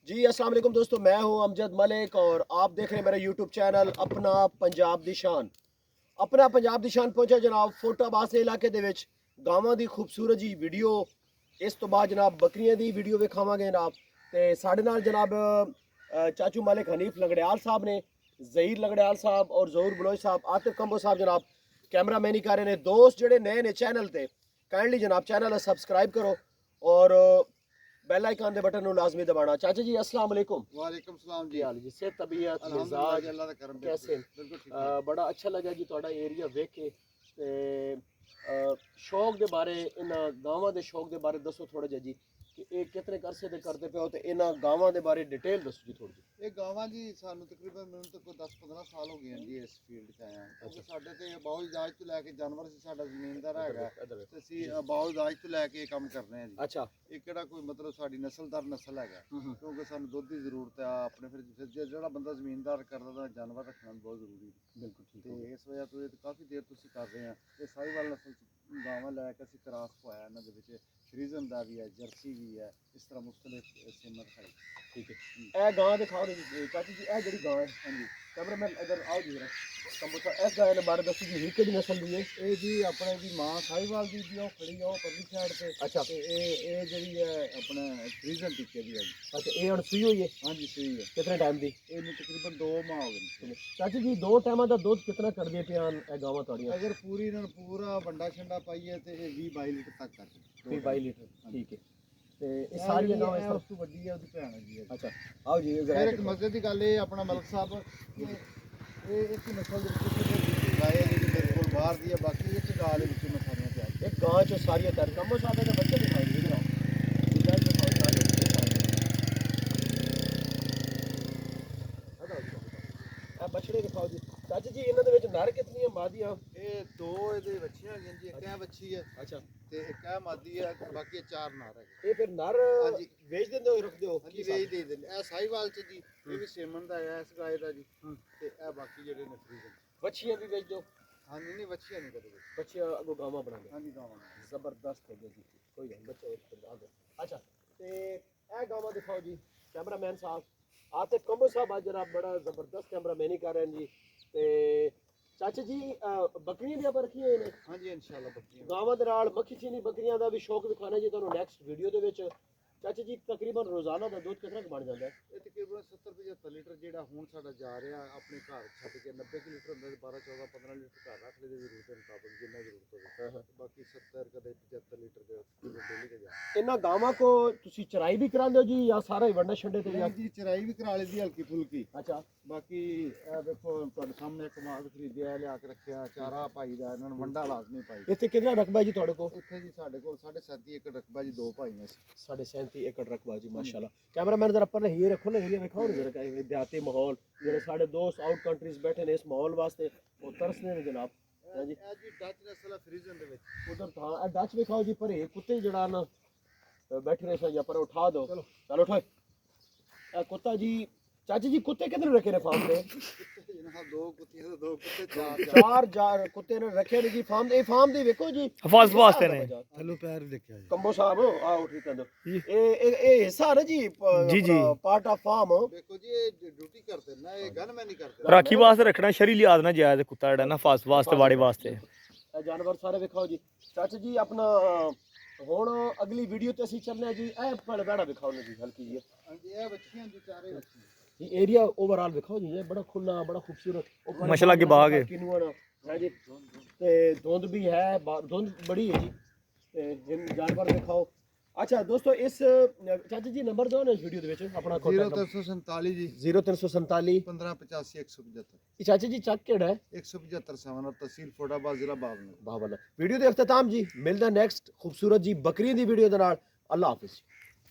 जी अस्सलाम वालेकुम दोस्तों, मैं हूं अमजद मलिक और आप देख रहे हैं मेरा यूट्यूब चैनल अपना पंजाब दी शान। अपना पंजाब दी शान पहुंचा जनाब फोटाबाद इलाके दे विच गावां दी खूबसूरत जी वीडियो। इस तो बाद जनाब बकरियां दी वीडियो विखावांगे जनाब। ते साडे नाल जनाब चाचू मलिक हनीफ लंगड़ियाल साहब ने, ज़हीर लंगड़ियाल साहब और ज़हूर बलोच साहब, आतिफ कंबो साहब जनाब कैमरा मैनी कर रहे हैं। दोस्त जेडे नए ने चैनल ते काइंडली जनाब चैनल सब्सक्राइब करो और बेल आइकन दे बटन नु लाजमी दबाना। चाचा जी अस्सलाम वालेकुम। वालेकुम सलाम की जी। हाल जी? सेहत तबीयत अल्हम्दुलिल्लाह मिजाज जी, अल्लाह दा करम कैसे? बिल्कुल ठीक ठाक। बड़ा अच्छा लगा जी ਤੁਹਾਡਾ ਏਰੀਆ ਵੇਖ ਕੇ। ਤੇ शौक ਦੇ ਬਾਰੇ, ਇਹਨਾਂ ਗਾਵਾਂ ਦੇ ਸ਼ੌਕ ਦੇ ਬਾਰੇ ਦੱਸੋ ਥੋੜਾ ਜਿਹਾ ਜੀ ਕਿ ਇਹ ਕਿਤਨੇ ਅਰਸੇ ਦੇ ਕਰਦੇ ਪਏ ਹੋ ਤੇ ਇਹਨਾਂ ਗਾਵਾਂ ਦੇ ਬਾਰੇ ਡਿਟੇਲ ਦੱਸੋ ਜੀ ਥੋੜੀ ਜੀ। ਇਹ ਗਾਵਾਂ ਜੀ ਸਾਨੂੰ ਤਕਰੀਬਨ ਮੈਨੂੰ ਤਾਂ ਕੋਈ 10-15 ਸਾਲ ਹੋ ਗਏ ਜੀ ਇਸ ਫੀਲਡ 'ਚ ਆਇਆ। ਕਿਉਂਕਿ ਸਾਡੇ ਤੇ ਬਾਉ ਇਜਾਜ਼ ਤੋਂ ਲੈ ਕੇ ਜਾਨਵਰ ਸੀ, ਸਾਡਾ ਜ਼ਮੀਨਦਾਰ ਹੈਗਾ ਤੇ ਅਸੀਂ ਬਾਉ ਇਜਾਜ਼ ਤੋਂ ਲੈ ਕੇ ਇਹ ਕੰਮ ਕਰ ਰਹੇ ਹਾਂ ਜੀ। ਅੱਛਾ। ਇਹ ਕਿਹੜਾ ਕੋਈ ਮਤਲਬ ਸਾਡੀ ਨਸਲਦਾਰ ਨਸਲ ਹੈਗਾ, ਕਿਉਂਕਿ ਸਾਨੂੰ ਦੁੱਧ ਦੀ ਜ਼ਰੂਰਤ ਆ ਆਪਣੇ। ਫਿਰ ਜਿਹੜਾ ਬੰਦਾ ਜ਼ਮੀਨਦਾਰ ਕਰਦਾ ਤਾਂ ਜਾਨਵਰ ਰੱਖਣਾ ਬਹੁਤ ਜ਼ਰੂਰੀ ਹੈ। ਬਿਲਕੁਲ ਠੀਕ ਤੇ ਹੈ। ਇਸ ਵਜ੍ਹਾ ਤੋਂ ਇਹ ਕਾਫੀ ਦੇਰ ਤੋਂ ਅਸੀਂ ਕਰ ਰਹੇ ਹਾਂ। ਇਹ ਸਾਹੀਵਾਲ ਨਸਲ ਗਾਵਾਂ ਲੈ ਕੇ ਅਸੀਂ ਕਰਾਸ ਪਵਾਇਆ ਇਹਨਾਂ ਦੇ ਵਿੱਚ। ਫਰੀਜ਼ਨ ਦਾ ਵੀ ਹੈ, ਜਰਸੀ ਵੀ ਹੈ, ਇਸ ਤਰ੍ਹਾਂ ਮੁxtਲਿਫ ਸਿਮਤ ਹੈ। ठीक है। ਇਹ ਗਾਂ ਦਿਖਾਓ ਜੀ ਚਾਚੀ ਜੀ, ਇਹ ਜਿਹੜੀ ਗਾਂ ਹੈ। ਹਾਂਜੀ ਕੈਮਰਾਮੈਨ ਇਧਰ ਆਓ ਜੀ ਜਰਾ। ਕੰਬੋਸਾ ਇਸ ਗਾਂ ਦੇ ਬਾਰੇ ਦੱਸੋ ਜੀ, ਕਿਹੜੀ ਨਸਲ ਦੀ ਹੈ? ਇਹ ਜੀ ਆਪਣੇ ਦੀ ਮਾਂ ਸਾਹੀਵਾਲ ਦੀ ਉਹ ਖੜੀ ਆ ਉਹ ਪਰਲੀ ਸਾਈਡ ਤੇ। ਅੱਛਾ। ਤੇ ਇਹ ਜਿਹੜੀ ਹੈ ਆਪਣਾ ਫਰੀਜ਼ਨ ਟਿੱਕੇ ਦੀ ਹੈ ਜੀ। ਅੱਛਾ, ਇਹ ਹੁਣ ਸੂਈ ਹੋਈ ਹੈ? ਹਾਂਜੀ ਸਹੀ ਹੈ। ਕਿਤਨੇ ਟਾਈਮ ਦੀ? ਇਹਨੂੰ ਤਕਰੀਬਨ 2 ਮਾਹ ਹੋ ਗਏ ਨੇ। ਚਾਚੀ ਜੀ, 2 ਟਾਈਮਾਂ ਦਾ ਦੁੱਧ ਕਿਤਨਾ ਕੱਢਦੇ ਪਿਆਨ ਇਹ ਗਾਵਾਂ ਤੁਹਾਡੀਆਂ? ਅਗਰ ਪੂਰੀ ਇਹਨਾਂ ਨੂੰ ਪੂਰਾ ਵੱਡਾ ਛੰਡਾ ਪਾਈਏ ਤੇ ਇਹ 20-22 ਲੀਟਰ ਤੱਕ ਕਰ ਦੇ। 22 ਲੀਟਰ ਠੀਕ ਹੈ। ਤੇ ਇਹ ਸਾਰੀਆਂ ਸਾਰੀਆਂ ਗਾਵਾਂ ਇਸ ਉਸ ਤਰ੍ਹਾਂ? ਤੋਂ ਵੱਡੀ ਹੈ, ਉਹਦੀ ਭੈਣ ਹੈ ਜੀ। ਅੱਛਾ ਆਓ ਜੀ। ਫਿਰ ਇੱਕ ਮਜ਼ੇ ਦੀ ਗੱਲ ਇਹ ਆਪਣਾ ਮਲਕ ਸਾਹਿਬ ਕਿ ਇਹ ਇੱਕ ਨਸਲ ਦੇ ਵਿੱਚ ਗਾਏ ਜਿਹੜੀ ਮੇਰੇ ਕੋਲ ਬਾਹਰ ਦੀ ਹੈ, ਬਾਕੀ ਇੱਕ ਗਾਂ ਦੇ ਵਿੱਚ ਮੈਂ ਸਾਰੀਆਂ ਤਿਆਰ। ਇੱਕ ਗਾਂ ਚੋਂ ਸਾਰੀਆਂ ਤਿਆਰ। ਕੰਬੋ ਸਾਹਿਬ ਦੇ ਬੱਚੇ ਦਿਖਾਓ ਜੀ ਜਰਾ। ਇਧਰ ਦਿਖਾਓ ਸਾਰੇ ਇਹ ਬਛੜੇ ਦਿਖਾਓ ਜੀ। ਚਾਚੀ ਜੀ, ਇਹਨਾਂ ਦੇ ਵਿੱਚ ਨਰ ਕਿਤਨੀਆਂ ਮਾਦੀਆਂ? ਇਹ 2 ਇਹਦੇ ਬੱਚੀਆਂ ਹੈਗੀਆਂ ਜੀ। ਇੱਕ ਇਹ ਬੱਚੀ ਹੈ ਅੱਛਾ। ਤੇ ਇੱਕ ਇਹ ਮਾਦੀ ਹੈ, ਬਾਕੀ ਇਹ 4 ਨਾਰ ਹੈਗੇ। ਇਹ ਫਿਰ ਨਰ ਹਾਂਜੀ। ਵੇਚ ਦਿੰਦੇ ਹੋ ਰੱਖਦੇ ਹੋ? ਹਾਂਜੀ ਵੇਚ ਦੇ ਦਿੰਦੇ। ਇਹ ਸਾਹੀਵਾਲ ਚ ਜੀ, ਇਹ ਵੀ ਸੇਮਨ ਦਾ ਹੈ ਇਸ ਗਾਏ ਦਾ ਜੀ। ਤੇ ਇਹ ਬਾਕੀ ਜਿਹੜੇ ਨੇ ਫਰੀਜ਼ਨ। ਬੱਚੀਆਂ ਵੀ ਵੇਚ ਦਿਓ? ਹਾਂਜੀ ਨਹੀਂ ਬੱਚੀਆਂ ਨਹੀਂ ਕਦੇ ਵੇਚੀ। ਬੱਚੀਆਂ ਅੱਗੋਂ ਗਾਵਾਂ ਬਣਾਉਂਦੇ? ਹਾਂਜੀ ਗਾਵਾਂ। ਜ਼ਬਰਦਸਤ ਹੈ ਜੀ। ਕੋਈ ਗੱਲ ਬੱਚਾ ਇੱਕ ਆ ਗਿਆ। ਅੱਛਾ, ਤੇ ਇਹ ਗਾਵਾਂ ਦਿਖਾਓ ਜੀ ਕੈਮਰਾਮੈਨ ਸਾਹਿਬ। ਆतिफ कंबो साहब आज जरा बड़ा जबरदस्त कैमरामैनी कर रहे हैं जी। ਤੇ ਚਾਚਾ ਜੀ, ਬੱਕਰੀਆਂ ਦੀਆਂ ਪਰ ਰੱਖੀਆਂ ਨੇ? ਹਾਂਜੀ ਇਨਸ਼ਾਅੱਲਾ ਬੱਕਰੀਆਂ। ਗਾਵਾਂ ਦੇ ਨਾਲ ਮੱਖੀ ਚੀਨੀ ਬੱਕਰੀਆਂ ਦਾ ਵੀ ਸ਼ੌਕ ਦਿਖਾਣਾ ਜੀ ਤੁਹਾਨੂੰ ਨੈਕਸਟ ਵੀਡੀਓ ਦੇ ਵਿੱਚ। ਚਾਚਾ ਜੀ, ਤਕਰੀਬਨ ਰੋਜ਼ਾਨਾ ਦਾ ਦੁੱਧ ਕਿੰਨਾ ਕੁ ਬਣ ਜਾਂਦਾ ਹੈ? ਇਹ ਤਕਰੀਬਨ 70-75 ਲੀਟਰ ਜਿਹੜਾ ਹੁਣ ਸਾਡਾ ਜਾ ਰਿਹਾ ਆਪਣੇ ਘਰ ਛੱਡ ਕੇ। 90 ਲੀਟਰ ਹੁੰਦਾ ਤੇ 12-14-15 ਲੀਟਰ ਘਰ ਰੱਖ ਲਈ ਜ਼ਰੂਰਤ ਦੇ ਮੁਤਾਬਕ ਜਿੰਨਾ ਜ਼ਰੂਰਤ ਹੋਵੇ। ਬਾਕੀ 70 ਕਦੇ 75 ਲੀਟਰ ਦੇ ਡੇਲੀ ਦੇ ਜਾ। ਇਹਨਾਂ ਗਾਵਾਂ ਕੋ ਤੁਸੀਂ ਚਰਾਈ ਵੀ ਕਰਾਉਂਦੇ ਹੋ ਜੀ ਜਾਂ ਸਾਰਾ ਹੀ ਵੰਡਾ ਛੱਡੇ ਤੇ? ਜੀ ਚਰਾਈ ਵੀ ਕਰਾ ਲਈ ਦੀ ਹਲਕੀ ਫੁਲਕੀ। ਅੱਛਾ। ਬਾਕੀ ਇਹ ਦੇਖੋ ਤੁਹਾਡੇ ਸਾਹਮਣੇ ਇੱਕ ਮਾਲ ਖਰੀਦਿਆ, ਲਿਆ ਕੇ ਰੱਖਿਆ, ਚਾਰਾ ਪਾਈ ਦਾ, ਇਹਨਾਂ ਨੂੰ ਵੰਡਾ ਲਾਜ਼ਮੀ ਪਾਈ। ਇੱਥੇ ਕਿੰਨਾ ਰਕਬਾ ਜੀ ਤੁਹਾਡੇ ਕੋਲ? ਇੱਥੇ ਜੀ ਸਾਡੇ ਕੋਲ 37.5 ਏਕੜ ਰਕਬਾ ਜੀ, 2 ਭਾਈ ਨੇ। 37.5 ਏਕੜ ਰਕਬਾ ਜੀ, ਮਾਸ਼ਾਅੱਲਾ। कैमरामैन जरा पर ये रखो ना, ये दिखाओ ना जरा देहाती माहौल। जो साढ़े दोस्त आउट कंट्रीज बैठे ने इस माहौल वास्ते वो तरसने ने जनाब। ਇਹ ਜੀ ਡੱਚ ਨਸਲ ਫਰੀਜ਼ਨ ਦੇ ਵਿੱਚ। उधर था डच दिखाओ जी। पर ये कुत्ते जड़ा ना बैठे रहे सही पर उठा दो। चलो चलो उठाओ कुत्ता जी। चाची जी, कुत्ते कितने रखे ने फार्म पे? जनाब 2 कुत्तियां ते 2 कुत्ते, 4 चार कुत्ते ने रखे ने जी फार्म। ए फार्म दी देखो जी हफाजत वास्ते ने। थल्लो पैर देखिया जी। कंबो साहब आओ ठीक कर दो। ए हिस्सा है जी जी। Part of farm. देखो जी ये ड्यूटी करते ना, ये गनमैन नहीं करते। राखी वास्ते रखना शरी लिहाज ना जायज कुत्ता जेड़ा ना हफाजत वास्ते बाड़े वास्ते। जानवर सारे दिखाओ जी। चाचा जी, अपना हुण अगली वीडियो ते ਅਸੀਂ ਚੱਲਨੇ ਜੀ। ਇਹ ਪੜ ਬੈੜਾ ਦਿਖਾਓ ਨਾ ਜੀ ਹਲਕੀ ਜੀ। ਹਾਂਜੀ ਇਹ ਬੱਚੀਆਂ ਜੀ, ਚਾਰੇ ਬੱਚੀਆਂ। ये एरिया ओवरऑल दिखाओ जी। ये बड़ा खुला, बड़ा खूबसूरत माशाल्लाह के बाग है। किनुआ है जी। ते धुंध भी है, धुंध बड़ी है जी। ते जानवर दिखाओ। अच्छा दोस्तों, इस चाचा जी नंबर दो ना इस वीडियो ਦੇ ਵਿੱਚ ਆਪਣਾ कांटेक्ट। 0347 जी 0347 1585 175। ये चाचा जी चक केड़ा है? 175 सवाना, तहसील फोटाबाद, जिला बावनगर। बावला। वीडियो ਦੇ ਇਖਤਤਾਮ जी। मिलदा नेक्स्ट खूबसूरत जी बकरियों दी वीडियो ਦੇ ਨਾਲ। अल्लाह हाफिज।